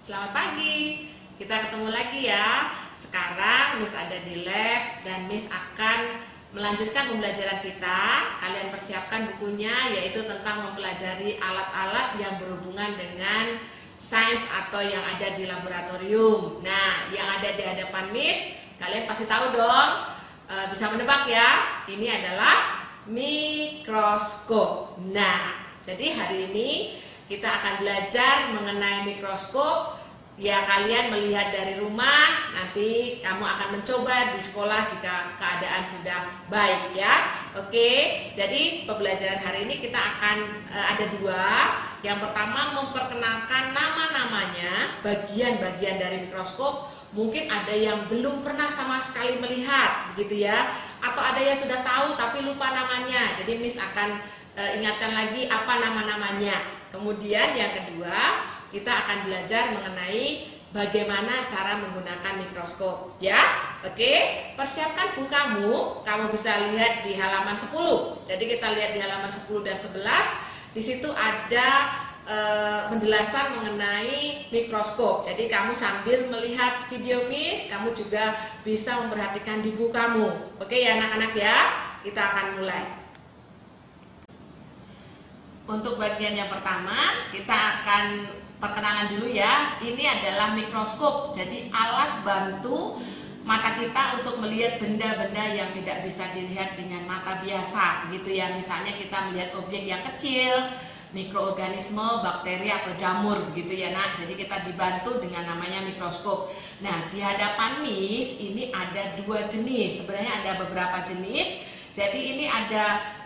Selamat pagi, kita ketemu lagi ya. Sekarang Miss ada di lab dan Miss akan melanjutkan pembelajaran kita. Kalian persiapkan bukunya, yaitu tentang mempelajari alat-alat yang berhubungan dengan sains atau yang ada di laboratorium. Nah, yang ada di hadapan Miss, kalian pasti tahu dong, bisa menebak ya, ini adalah mikroskop. Nah, jadi hari ini kita akan belajar mengenai mikroskop. Ya, kalian melihat dari rumah, nanti kamu akan mencoba di sekolah jika keadaan sudah baik ya. Oke, jadi pembelajaran hari ini kita akan ada dua. Yang pertama memperkenalkan nama-namanya, bagian-bagian dari mikroskop. Mungkin ada yang belum pernah sama sekali melihat, begitu ya. Atau ada yang sudah tahu tapi lupa namanya. Jadi Miss akan ingatkan lagi apa nama-namanya. Kemudian yang kedua, kita akan belajar mengenai bagaimana cara menggunakan mikroskop ya. Oke, persiapkan buku kamu bisa lihat di halaman 10. Jadi kita lihat di halaman 10 dan 11. Di situ ada penjelasan mengenai mikroskop. Jadi kamu sambil melihat video Miss, kamu juga bisa memperhatikan di buku kamu. Oke ya anak-anak ya, kita akan mulai. Untuk bagian yang pertama, kita akan perkenalan dulu ya. Ini adalah mikroskop. Jadi alat bantu mata kita untuk melihat benda-benda yang tidak bisa dilihat dengan mata biasa, gitu ya. Misalnya kita melihat objek yang kecil, mikroorganisme, bakteri atau jamur, begitu ya nak. Jadi kita dibantu dengan namanya mikroskop. Nah, di hadapan Miss ini ada dua jenis. Sebenarnya ada beberapa jenis. Jadi ini ada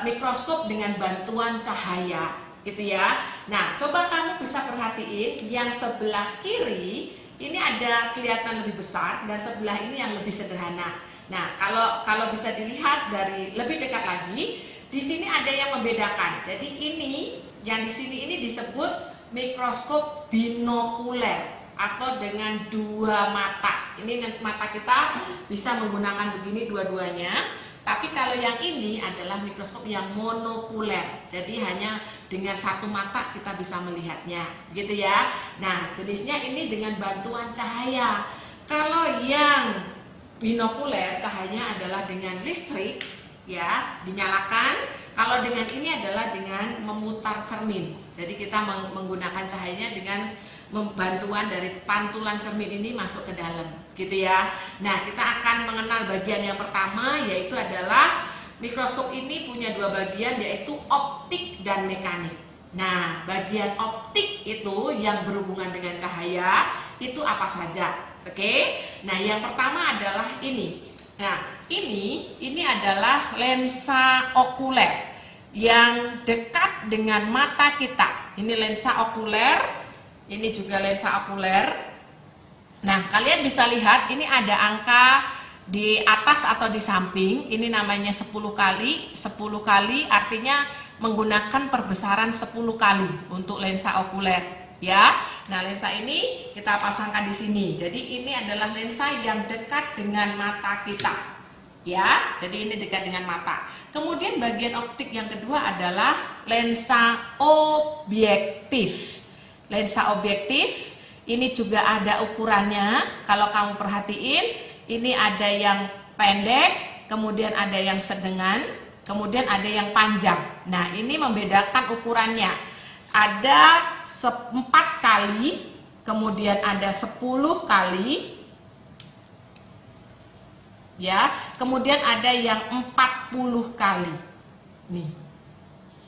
mikroskop dengan bantuan cahaya, gitu ya. Nah, coba kamu bisa perhatiin yang sebelah kiri ini ada kelihatan lebih besar dan sebelah ini yang lebih sederhana. Nah, kalau bisa dilihat dari lebih dekat lagi, di sini ada yang membedakan. Jadi ini yang di sini ini disebut mikroskop binokuler atau dengan dua mata. Ini mata kita bisa menggunakan begini dua-duanya. Tapi kalau yang ini adalah mikroskop yang monokuler, jadi hanya dengan satu mata kita bisa melihatnya, gitu ya. Nah, jenisnya ini dengan bantuan cahaya. Kalau yang binokuler, cahayanya adalah dengan listrik, ya, dinyalakan. Kalau dengan ini adalah dengan memutar cermin. Jadi kita menggunakan cahayanya dengan bantuan dari pantulan cermin ini masuk ke dalam, gitu ya. Nah, kita akan mengenal bagian yang pertama, yaitu adalah mikroskop ini punya dua bagian, yaitu optik dan mekanik. Nah, bagian optik itu yang berhubungan dengan cahaya itu apa saja? Oke. Nah, yang pertama adalah ini. Nah, ini adalah lensa okuler yang dekat dengan mata kita. Ini lensa okuler. Ini juga lensa okuler. Nah, kalian bisa lihat ini ada angka di atas atau di samping. Ini namanya 10 kali. 10 kali artinya menggunakan perbesaran 10 kali untuk lensa okuler, ya. Nah, lensa ini kita pasangkan di sini. Jadi ini adalah lensa yang dekat dengan mata kita. Ya, jadi ini dekat dengan mata. Kemudian bagian optik yang kedua adalah lensa objektif. Lensa objektif ini juga ada ukurannya. Kalau kamu perhatiin, ini ada yang pendek, kemudian ada yang sedengan, kemudian ada yang panjang. Nah, ini membedakan ukurannya. Ada 4 kali, kemudian ada 10 kali, ya, kemudian ada yang 40 kali. Nih.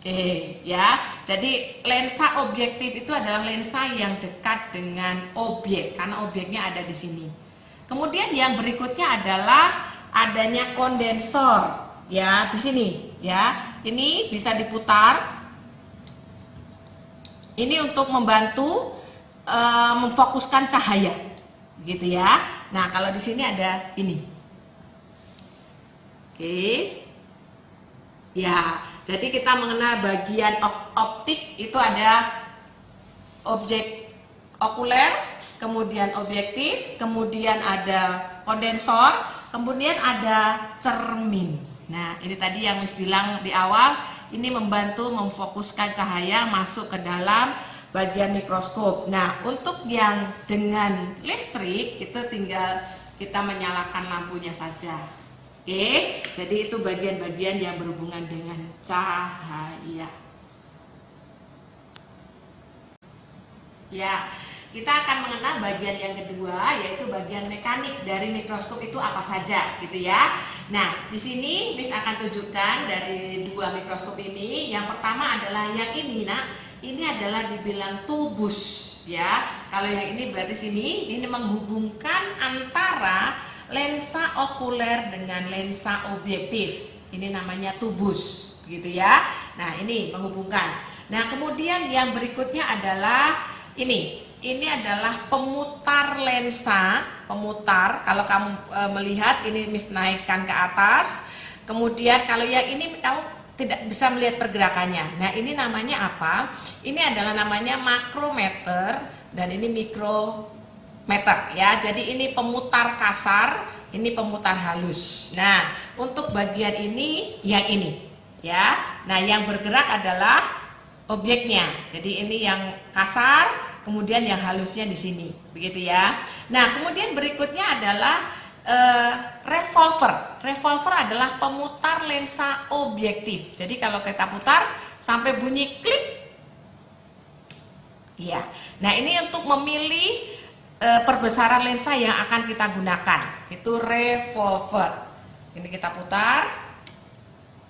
Oke, ya. Jadi lensa objektif itu adalah lensa yang dekat dengan objek karena objeknya ada di sini. Kemudian yang berikutnya adalah adanya kondensor, ya, di sini, ya. Ini bisa diputar. Ini untuk membantu memfokuskan cahaya, gitu ya. Nah, kalau di sini ada ini. Oke. Ya. Jadi kita mengenal bagian optik itu ada objek okuler, kemudian objektif, kemudian ada kondensor, kemudian ada cermin. Nah, ini tadi yang Miss bilang di awal, ini membantu memfokuskan cahaya masuk ke dalam bagian mikroskop. Nah, untuk yang dengan listrik itu tinggal kita menyalakan lampunya saja. Oke, jadi itu bagian-bagian yang berhubungan dengan cahaya. Ya, kita akan mengenal bagian yang kedua, yaitu bagian mekanik dari mikroskop itu apa saja, gitu ya. Nah, di sini Miss akan tunjukkan dari dua mikroskop ini. Yang pertama adalah yang ini, nak. Ini adalah dibilang tubus, ya. Kalau yang ini berarti sini ini menghubungkan antara lensa okuler dengan lensa objektif. Ini namanya tubus, gitu ya. Nah, ini menghubungkan. Nah, kemudian yang berikutnya adalah ini adalah pemutar lensa, pemutar. Kalau kamu melihat ini Miss naikkan ke atas. Kemudian kalau yang ini kamu tidak bisa melihat pergerakannya. Nah, ini namanya apa? Ini adalah namanya makrometer dan ini mikrometer ya. Jadi ini pemutar kasar, ini pemutar halus. Nah, untuk bagian ini yang ini ya. Nah, yang bergerak adalah objeknya. Jadi ini yang kasar, kemudian yang halusnya di sini, begitu ya. Nah, kemudian berikutnya adalah revolver. Revolver adalah pemutar lensa objektif. Jadi kalau kita putar sampai bunyi klik. Iya. Nah, ini untuk memilih perbesaran lensa yang akan kita gunakan. Itu revolver. Ini kita putar.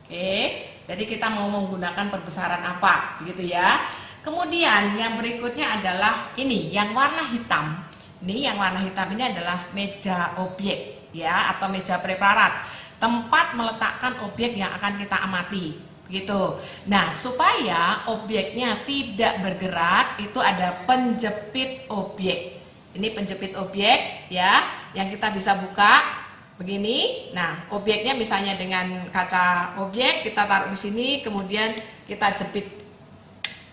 Oke. Jadi kita mau menggunakan perbesaran apa, gitu ya. Kemudian yang berikutnya adalah ini yang warna hitam. Ini yang warna hitam ini adalah meja objek ya, atau meja preparat, tempat meletakkan objek yang akan kita amati, gitu. Nah, supaya objeknya tidak bergerak itu ada penjepit objek. Ini penjepit objek ya, yang kita bisa buka begini. Nah, objeknya misalnya dengan kaca objek kita taruh di sini, kemudian kita jepit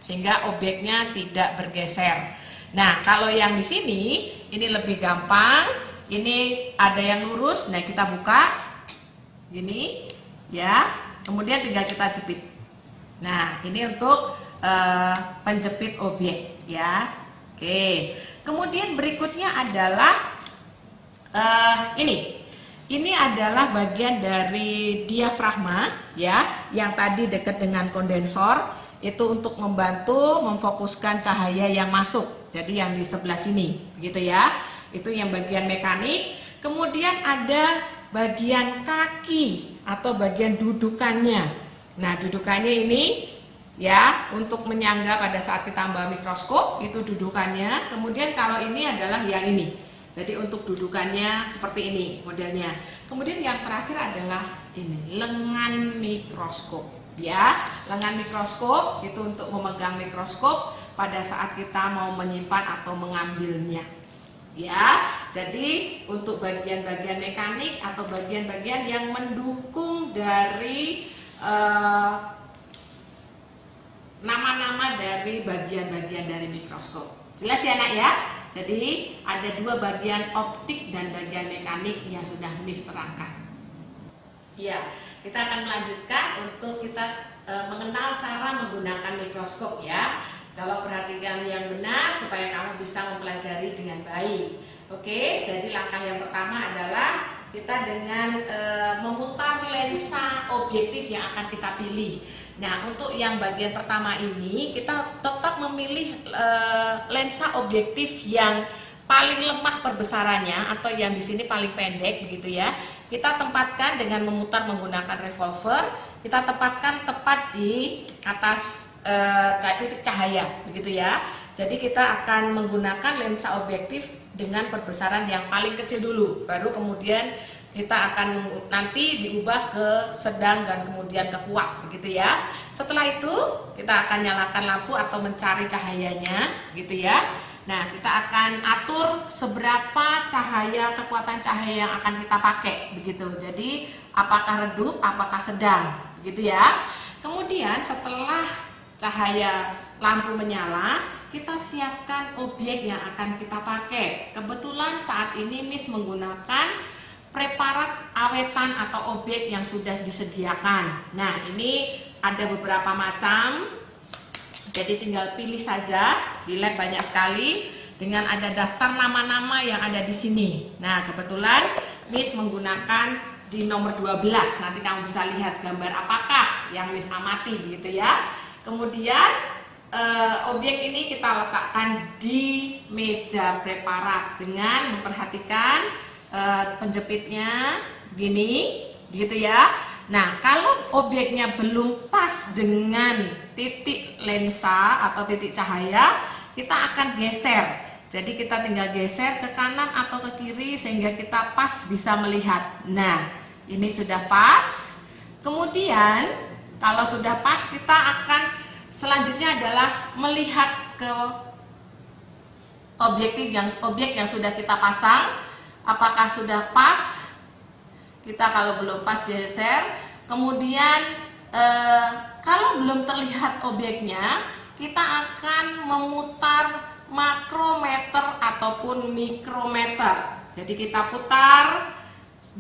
sehingga objeknya tidak bergeser. Nah, kalau yang di sini ini lebih gampang. Ini ada yang lurus. Nah, kita buka gini ya. Kemudian tinggal kita jepit. Nah, ini untuk penjepit objek ya. Oke. Kemudian berikutnya adalah ini. Ini adalah bagian dari diafragma ya, yang tadi dekat dengan kondensor. Itu untuk membantu memfokuskan cahaya yang masuk. Jadi yang di sebelah sini, begitu ya. Itu yang bagian mekanik. Kemudian ada bagian kaki atau bagian dudukannya. Nah, dudukannya ini ya untuk menyangga pada saat kita membawa mikroskop, itu dudukannya. Kemudian kalau ini adalah yang ini. Jadi untuk dudukannya seperti ini modelnya. Kemudian yang terakhir adalah ini lengan mikroskop. Ya, lengan mikroskop itu untuk memegang mikroskop pada saat kita mau menyimpan atau mengambilnya. Ya, jadi untuk bagian-bagian mekanik atau bagian-bagian yang mendukung dari nama-nama dari bagian-bagian dari mikroskop. Jelas ya, Nak ya? Jadi ada dua bagian optik dan bagian mekanik yang sudah Miss terangkan. Ya, kita akan melanjutkan untuk kita mengenal cara menggunakan mikroskop ya. Kalau perhatikan yang benar supaya kamu bisa mempelajari dengan baik. Oke, jadi langkah yang pertama adalah kita dengan memutar lensa objektif yang akan kita pilih. Nah, untuk yang bagian pertama ini kita tetap memilih lensa objektif yang paling lemah perbesarannya atau yang di sini paling pendek begitu ya. Kita tempatkan dengan memutar menggunakan revolver, kita tempatkan tepat di atas titik cahaya begitu ya. Jadi kita akan menggunakan lensa objektif dengan perbesaran yang paling kecil dulu, baru kemudian kita akan nanti diubah ke sedang dan kemudian ke kuat begitu ya. Setelah itu kita akan nyalakan lampu atau mencari cahayanya gitu ya. Nah, kita akan atur seberapa cahaya, kekuatan cahaya yang akan kita pakai begitu. Jadi apakah redup, apakah sedang gitu ya. Kemudian setelah cahaya lampu menyala, kita siapkan objek yang akan kita pakai. Kebetulan saat ini Miss menggunakan preparat awetan atau objek yang sudah disediakan. Nah, ini ada beberapa macam. Jadi tinggal pilih saja, di lab banyak sekali dengan ada daftar nama-nama yang ada di sini. Nah, kebetulan Miss menggunakan di nomor 12. Nanti kamu bisa lihat gambar apakah yang Miss amati begitu ya. Kemudian objek ini kita letakkan di meja preparat dengan memperhatikan penjepitnya gini, begitu ya. Nah, kalau objeknya belum pas dengan titik lensa atau titik cahaya, kita akan geser. Jadi kita tinggal geser ke kanan atau ke kiri sehingga kita pas bisa melihat. Nah, ini sudah pas. Kemudian kalau sudah pas, kita akan selanjutnya adalah melihat ke objek yang sudah kita pasang. Apakah sudah pas? Kita kalau belum pas geser. Kemudian kalau belum terlihat objeknya, kita akan memutar makrometer ataupun mikrometer. Jadi kita putar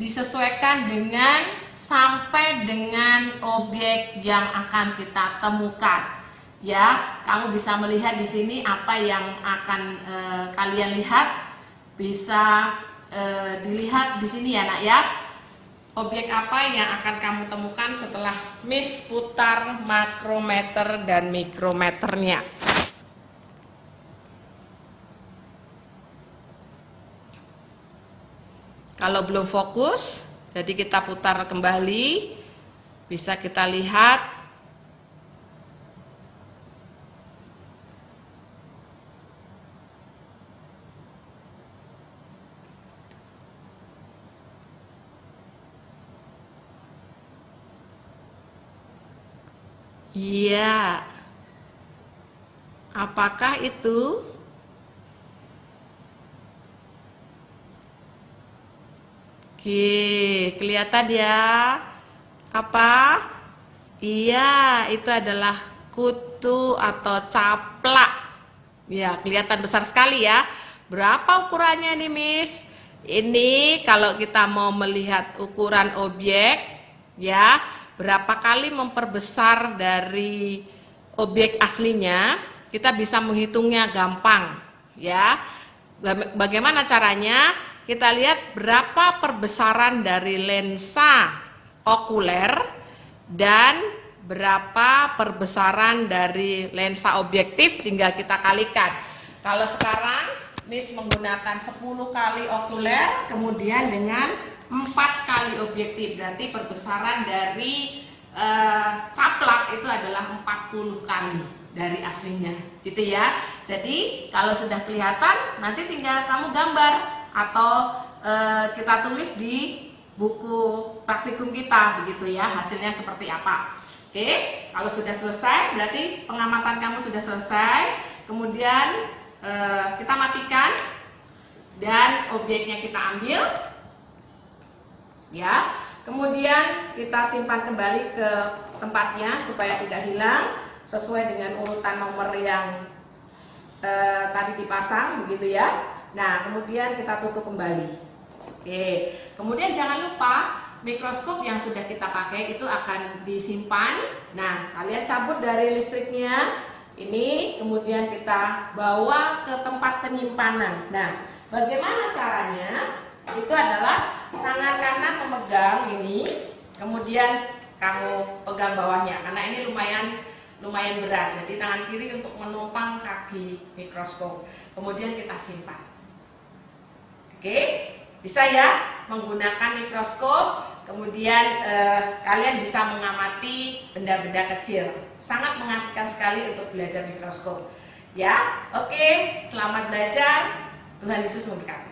disesuaikan dengan sampai dengan objek yang akan kita temukan. Ya, kamu bisa melihat di sini apa yang akan kalian lihat. Bisa dilihat di sini ya, Nak ya. Objek apa yang akan kamu temukan setelah Miss putar makrometer dan mikrometernya. Kalau belum fokus, jadi kita putar kembali, bisa kita lihat. Iya. Apakah itu? Oke, kelihatan ya. Apa? Iya, itu adalah kutu atau caplak. Ya, kelihatan besar sekali ya. Berapa ukurannya nih, Miss? Ini kalau kita mau melihat ukuran objek, ya, berapa kali memperbesar dari objek aslinya, kita bisa menghitungnya gampang, ya. Bagaimana caranya? Kita lihat berapa perbesaran dari lensa okuler dan berapa perbesaran dari lensa objektif, tinggal kita kalikan. Kalau sekarang Miss menggunakan 10 kali okuler kemudian dengan 4 kali objektif, berarti perbesaran dari caplak itu adalah 40 kali dari aslinya, gitu ya. Jadi kalau sudah kelihatan, nanti tinggal kamu gambar atau kita tulis di buku praktikum kita, begitu ya, hasilnya seperti apa. Oke, kalau sudah selesai berarti pengamatan kamu sudah selesai. Kemudian kita matikan dan objeknya kita ambil, ya. Kemudian kita simpan kembali ke tempatnya supaya tidak hilang sesuai dengan urutan nomor yang tadi dipasang, begitu ya. Nah, kemudian kita tutup kembali. Oke, kemudian jangan lupa mikroskop yang sudah kita pakai itu akan disimpan. Nah, kalian cabut dari listriknya ini, kemudian kita bawa ke tempat penyimpanan. Nah, bagaimana caranya? Itu adalah tangan kanan memegang ini, kemudian kamu pegang bawahnya karena ini lumayan berat. Jadi tangan kiri untuk menumpang kaki mikroskop. Kemudian kita simpan. Oke, bisa ya menggunakan mikroskop. Kemudian kalian bisa mengamati benda-benda kecil. Sangat mengasihkan sekali untuk belajar mikroskop. Ya, oke. Selamat belajar. Tuhan Yesus memberkati.